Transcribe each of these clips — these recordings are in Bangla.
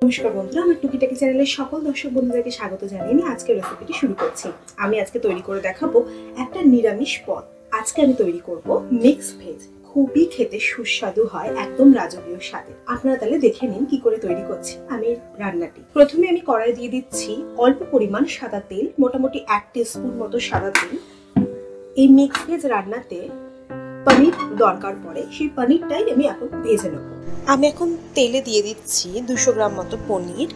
নমস্কার বন্ধুরা, আমার টুকিটাকি চ্যানেলের সকল দর্শক বন্ধুদেরকে স্বাগত জানিয়ে আমি আজকের রেসিপিটি শুরু করছি। আমি আজকে তৈরি করে দেখাবো একটা নিরামিষ পদ। আজকে আমি তৈরি করব মিক্স ভেজ। খুবই খেতে সুস্বাদু হয়, একদম রাজকীয় স্বাদের। আপনারা তাহলে দেখে নিন কি করে তৈরি করছি আমি রান্নাটি। প্রথমে আমি কড়াই দিয়ে দিচ্ছি অল্প পরিমাণ সাদা তেল, মোটামুটি 1 টিস্পুন মতো সাদা তেল। এই মিক্স ভেজ রান্নাতে পনির দরকার পড়ে, সেই পনিরটাই আমি এখন ভেজে নেব। আমি এখন তেলে দিয়ে দিচ্ছি 200 গ্রাম মতো পনির।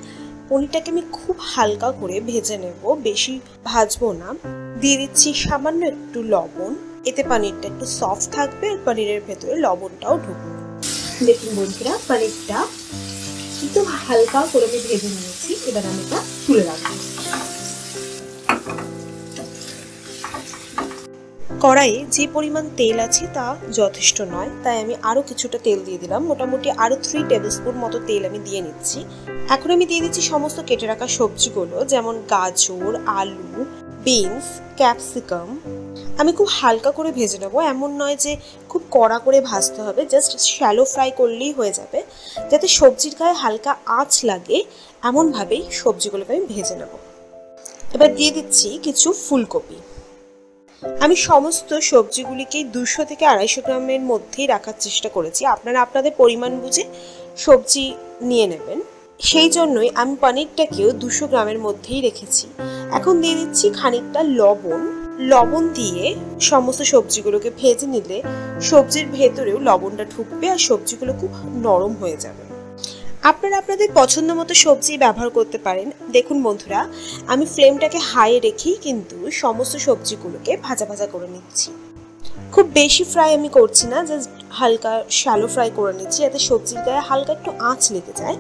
পনিরটাকে আমি খুব হালকা করে ভেজে নেব, বেশি ভাজবো না। দিয়ে দিচ্ছি সামান্য একটু লবণ, এতে পনিরটা একটু সফট থাকবে আর পনিরের ভেতরে লবণটাও ঢুকবে। দেখুন বন্ধুরা, পনিরটা একটু হালকা করে আমি ভেজে নিয়েছি। এবার আমি এটা তুলে রাখবো। কড়াইয়ে যে পরিমাণ তেল আছে তা যথেষ্ট নয়, তাই আমি আরও কিছুটা তেল দিয়ে দিলাম। মোটামুটি আরও 3 টেবিলস্পুন মতো তেল আমি দিয়ে নিচ্ছি। এখন আমি দিয়ে দিচ্ছি সমস্ত কেটে রাখা সবজিগুলো, যেমন গাজর, আলু, বিনস, ক্যাপসিকাম। আমি খুব হালকা করে ভেজে নেবো, এমন নয় যে খুব কড়া করে ভাজতে হবে, জাস্ট শ্যালো ফ্রাই করলেই হয়ে যাবে, যাতে সবজির গায়ে হালকা আঁচ লাগে এমনভাবেই সবজিগুলোকে আমি ভেজে নেব। এবার দিয়ে দিচ্ছি কিছু ফুলকপি। আমি সমস্ত সবজিগুলিকে 200 থেকে 250 গ্রামের মধ্যেই রাখার চেষ্টা করেছি। আপনারা আপনাদের পরিমাণ বুঝে সবজি নিয়ে নেবেন, সেই জন্যই আমি পনিরটাকেও 200 গ্রামের মধ্যেই রেখেছি। এখন দিয়ে দিচ্ছি খানিকটা লবণ দিয়ে সমস্ত সবজিগুলোকে ভেজে নিলে সবজির ভেতরেও লবণটা ঢুকবে আর সবজিগুলো খুব নরম হয়ে যাবে। আপনারা আপনাদের পছন্দ মতো সবজি ব্যবহার করতে পারেন। দেখুন বন্ধুরা, আমি ফ্লেমটাকে হাই রেখেই কিন্তু সমস্ত সবজিগুলোকে ভাজা ভাজা করে নিচ্ছি। খুব বেশি ফ্রাই আমি করছি না, জাস্ট হালকা শ্যালো ফ্রাই করে নিচ্ছি, যাতে সবজির গায়ে হালকা একটু আঁচ লেগে যায়।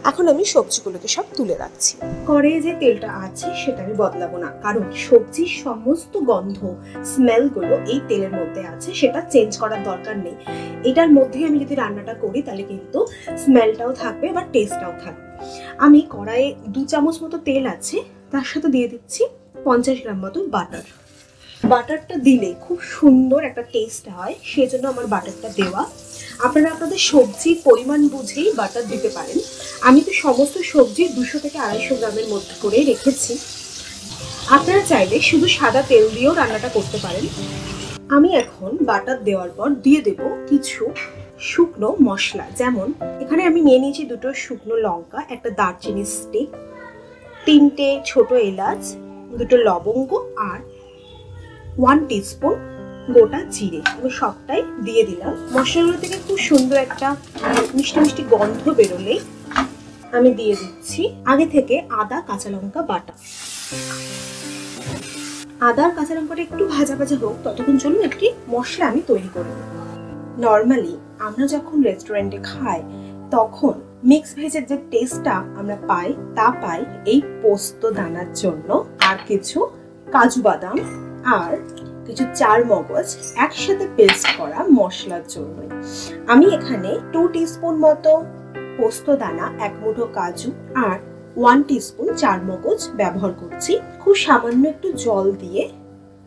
এখন আমি সবজিগুলোকে সব তুলে রাখছি। কড়াইয়ে যে তেলটা আছে সেটা আমি বদলাবো না, কারণ সবজির সমস্ত গন্ধ, স্মেলগুলো এই তেলের মধ্যে আছে, সেটা চেঞ্জ করার দরকার নেই। এটার মধ্যেই আমি যদি রান্নাটা করি তাহলে কিন্তু স্মেলটাও থাকবে বা টেস্টটাও থাকবে। আমি কড়াইয়ে 2 চামচ মতো তেল আছে, তার সাথে দিয়ে দিচ্ছি 50 গ্রাম মতো বাটার। বাটারটা দিলে খুব সুন্দর একটা টেস্ট হয়, সেজন্য আমার বাটারটা দেওয়া। আপনারা আপনাদের সবজির পরিমাণ বুঝেই বাটার দিতে পারেন। আমি তো সমস্ত সবজি 200 থেকে 250 গ্রামের মধ্যে করে রেখেছি। আপনারা চাইলে শুধু সাদা তেল দিয়েও রান্নাটা করতে পারেন। আমি এখন বাটার দেওয়ার পর দিয়ে দেব কিছু শুকনো মশলা, যেমন এখানে আমি নিয়ে নিয়েছি 2টো শুকনো লঙ্কা, একটা দারচিনি স্টিক, 3টে ছোট এলাচ, 2টো লবঙ্গ আর 1 টিস্পুন গোটা জিরে। আমি সবটাই দিয়ে দিলাম। মশলাগুলো থেকে খুব সুন্দর একটা মিষ্টি মিষ্টি গন্ধ বেরোলেই আমি দিয়ে দিচ্ছি আগে থেকে আদা কাঁচা লঙ্কা বাটা। আদা আর কাঁচা লঙ্কাটা একটু ভাজা ভাজা হোক, ততক্ষণ চলুন একটি মশলা আমি তৈরি করে নেব। নর্মালি আমরা যখন রেস্টুরেন্টে খাই তখন মিক্স ভেজের যে টেস্টটা আমরা পাই তা পাই এই পোস্ত দানার জন্য, আর কিছু কাজু বাদাম আর কিছু চার মগজ একসাথে পেস্ট করা মশলার জন্য। আমি এখানে 2 টিস্পুন মতো পোস্ত দানা, 1 মুঠো কাজু আর 1 টিস্পুন চার মগজ ব্যবহার করছি। খুব সামান্য একটু জল দিয়ে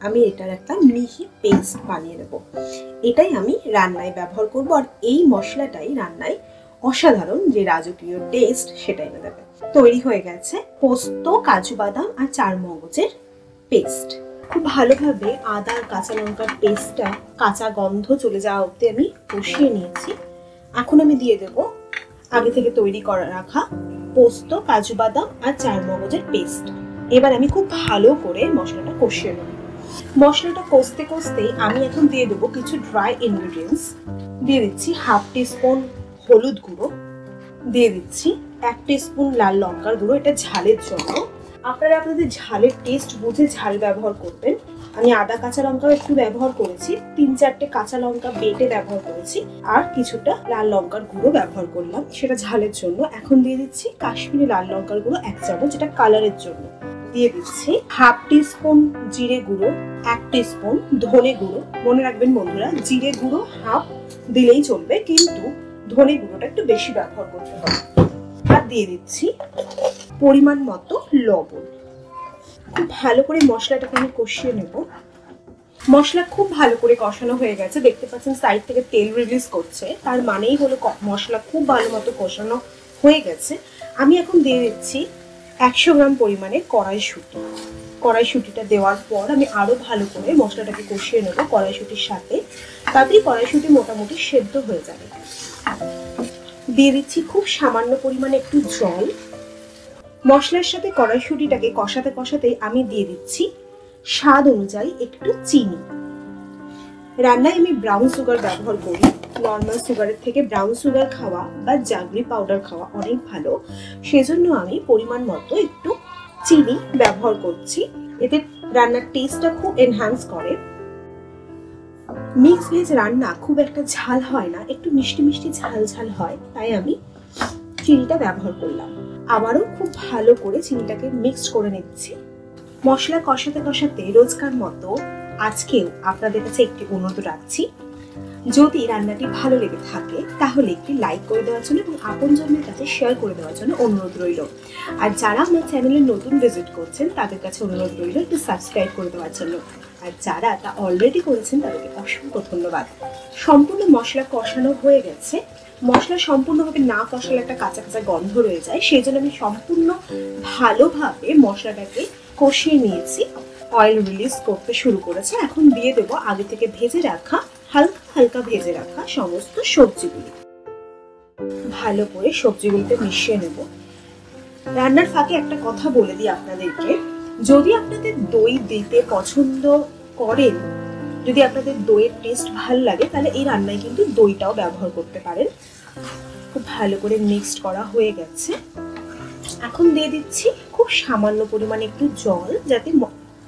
আমি এটার একটা মিহি পেস্ট বানিয়ে নেব। এটাই আমি রান্নায় ব্যবহার করব, আর এই মশলাটাই রান্নায় অসাধারণ যে রাজকীয় টেস্ট সেটা এনে দেবে। তৈরি হয়ে গেছে পোস্ত, কাজু বাদাম আর চার মগজের পেস্ট। খুব ভালোভাবে আদা আর কাঁচা লঙ্কার পেস্টটা কাঁচা গন্ধ চলে যাওয়া অবধি আমি কষিয়ে নিয়েছি। এখন আমি দিয়ে দেব আগে থেকে তৈরি করে রাখা পোস্ত, কাজু বাদাম আর চার মগজের পেস্ট। এবার আমি খুব ভালো করে মশলাটা কষিয়ে নেব। মশলাটা কষতে কষতে আমি এখন দিয়ে দেবো কিছু ড্রাই ইনগ্রিডিয়েন্টস। দিয়ে দিচ্ছি 1/2 টিস্পুন হলুদ গুঁড়ো, দিয়ে দিচ্ছি 1 টিস্পুন লাল লঙ্কার গুঁড়ো, এটা ঝালের জন্য। আপনারা আপনাদের ঝালের টেস্ট বুঝে ঝাল ব্যবহার করবেন। আমি আদা কাঁচা লঙ্কাও একটু ব্যবহার করেছি, 3-4টে কাঁচা লঙ্কা বেটে ব্যবহার করেছি, আর কিছুটা লাল লঙ্কার গুঁড়ো ব্যবহার করলাম, সেটা ঝালের জন্য। এখন দিয়ে দিচ্ছি কাশ্মীরি লাল লঙ্কার গুঁড়ো 1 চামচ, যেটা কালারের জন্য। দিয়ে দিচ্ছি 1/2 টিস্পুন জিরে গুঁড়ো, 1 টিস্পুন ধনে গুঁড়ো। মনে রাখবেন বন্ধুরা, জিরে গুঁড়ো 1/2 দিলেই চলবে, কিন্তু ধনে গুঁড়োটা একটু বেশি ব্যবহার করতে হবে। আর দিয়ে দিচ্ছি পরিমাণ মতো লবণ। খুব ভালো করে মশলাটাকে আমি কষিয়ে নেব। মশলা খুব ভালো করে কষানো হয়ে গেছে, দেখতে পাচ্ছেন সাইড থেকে তেল রিলিজ করছে, তার মানেই হলো মশলা খুব ভালো মতো কষানো হয়ে গেছে। আমি এখন দিয়ে দিচ্ছি 100 গ্রাম পরিমাণে কড়াইশুঁটি। কড়াইশুঁটিটা দেওয়ার পর আমি আরো ভালো করে মশলাটাকে কষিয়ে নেব কড়াইশুঁটির সাথে, তাতেই কড়াইশুঁটি মোটামুটি সেদ্ধ হয়ে যাবে। দিয়ে দিচ্ছি খুব সামান্য পরিমাণে একটু জল। মশলার সাথে কড়াইশুঁটিটাকে কষাতে কষাতেই আমি দিয়ে দিচ্ছি স্বাদ অনুযায়ী একটু চিনি। রান্নায় আমি ব্রাউন সুগার ব্যবহার করি, নর্মাল সুগারের থেকে ব্রাউন সুগার খাওয়া বা জাগরি পাউডার খাওয়া অনেক ভালো, সেজন্য আমি পরিমাণ মতো একটু চিনি ব্যবহার করছি। এতে রান্নার টেস্টটা খুব এনহ্যান্স করে। মিক্স ভেজ রান্না খুব একটা ঝাল হয় না, একটু মিষ্টি মিষ্টি ঝাল ঝাল হয়, তাই আমি চিনিটা ব্যবহার করলাম। আবারও খুব ভালো করে চিনিটাকে মিক্সড করে নিচ্ছি। মশলা কষাতে কষাতে রোজকার মতো আজকেও আপনাদের কাছে একটি অনুরোধ রাখছি, যদি রান্নাটি ভালো লেগে থাকে তাহলে একটি লাইক করে দেওয়ার জন্য এবং আপনজনদের কাছে শেয়ার করে দেওয়ার জন্য অনুরোধ রইল। আর যারা আমার চ্যানেলে নতুন ভিজিট করছেন তাদের কাছে অনুরোধ রইল একটু সাবস্ক্রাইব করে দেওয়ার জন্য। আর যারা তা অলরেডি করেছেন তাদেরকে অসংখ্য ধন্যবাদ। সম্পূর্ণ মশলা কষানো হয়ে গেছে। মশলা সম্পূর্ণভাবে না কষালে একটা কাঁচা কাঁচা গন্ধ রয়ে যায়, সেই জন্য আমি সম্পূর্ণ ভালোভাবে মশলাটাকে কষিয়ে নিয়েছি। অয়েল রিলিজ করতে শুরু করেছে। এখন দিয়ে দেবো আগে থেকে ভেজে রাখা, হালকা হালকা ভেজে রাখা সমস্ত সবজিগুলি। ভালো করে সবজিগুলিতে মিশিয়ে নেব। রান্নার ফাঁকে একটা কথা বলে দিই আপনাদেরকে, যদি আপনাদের দই দিতে পছন্দ করেন, যদি আপনাদের দইয়ের টেস্ট ভালো লাগে, তাহলে এই রান্নায় কিন্তু দইটাও ব্যবহার করতে পারেন। খুব ভালো করে মিক্সড করা হয়ে গেছে। এখন দিয়ে দিচ্ছি খুব সামান্য পরিমাণে একটু জল, যাতে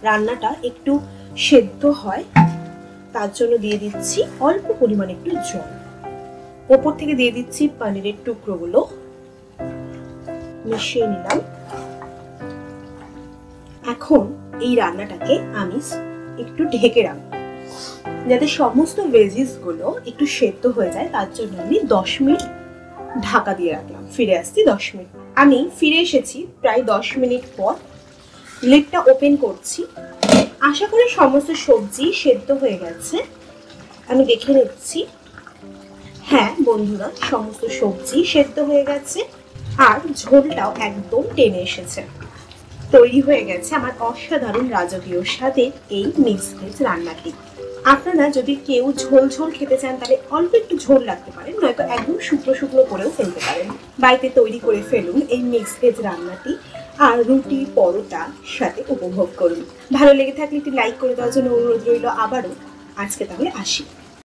রান্নাটা একটু সেদ্ধ হয়, তার জন্য দিয়ে দিচ্ছি অল্প পরিমাণে একটু জল। ওপর থেকে দিয়ে দিচ্ছি পনিরের টুকরোগুলো, মিশিয়ে নিলাম। এখন এই রান্নাটাকে আমি একটু ঢেকে রাখবো, যাতে সমস্ত ভেজিস গুলো একটু সেদ্ধ হয়ে যায়, তার জন্য আমি 10 মিনিট ঢাকা দিয়ে রাখলাম। ফিরে আসছি 10 মিনিট। আমি ফিরে এসেছি প্রায় 10 মিনিট পর। লিডটা ওপেন করছি। আশা করি সমস্ত সবজি সেদ্ধ হয়ে গেছে। আমি দেখে নিচ্ছি। হ্যাঁ বন্ধুরা, সমস্ত সবজি সেদ্ধ হয়ে গেছে আর ঝোলটাও একদম টেনে এসেছে। তৈরি হয়ে গেছে আমার অসাধারণ রাজকীয় স্বাদের এই মিক্স ভেজ রান্নাটি। আপনারা যদি কেউ ঝোল ঝোল খেতে চান তাহলে অল্প একটু ঝোল রাখতে পারেন, নয়তো একদম শুকনো শুকনো করেও ফেলতে পারেন। বাড়িতে তৈরি করে ফেলুন এই মিক্স ভেজ রান্নাটি, আর রুটি পরোটার সাথে উপভোগ করুন। ভালো লেগে থাকলে একটি লাইক করে দেওয়ার জন্য অনুরোধ রইল। আবারও আজকে তাহলে আসি।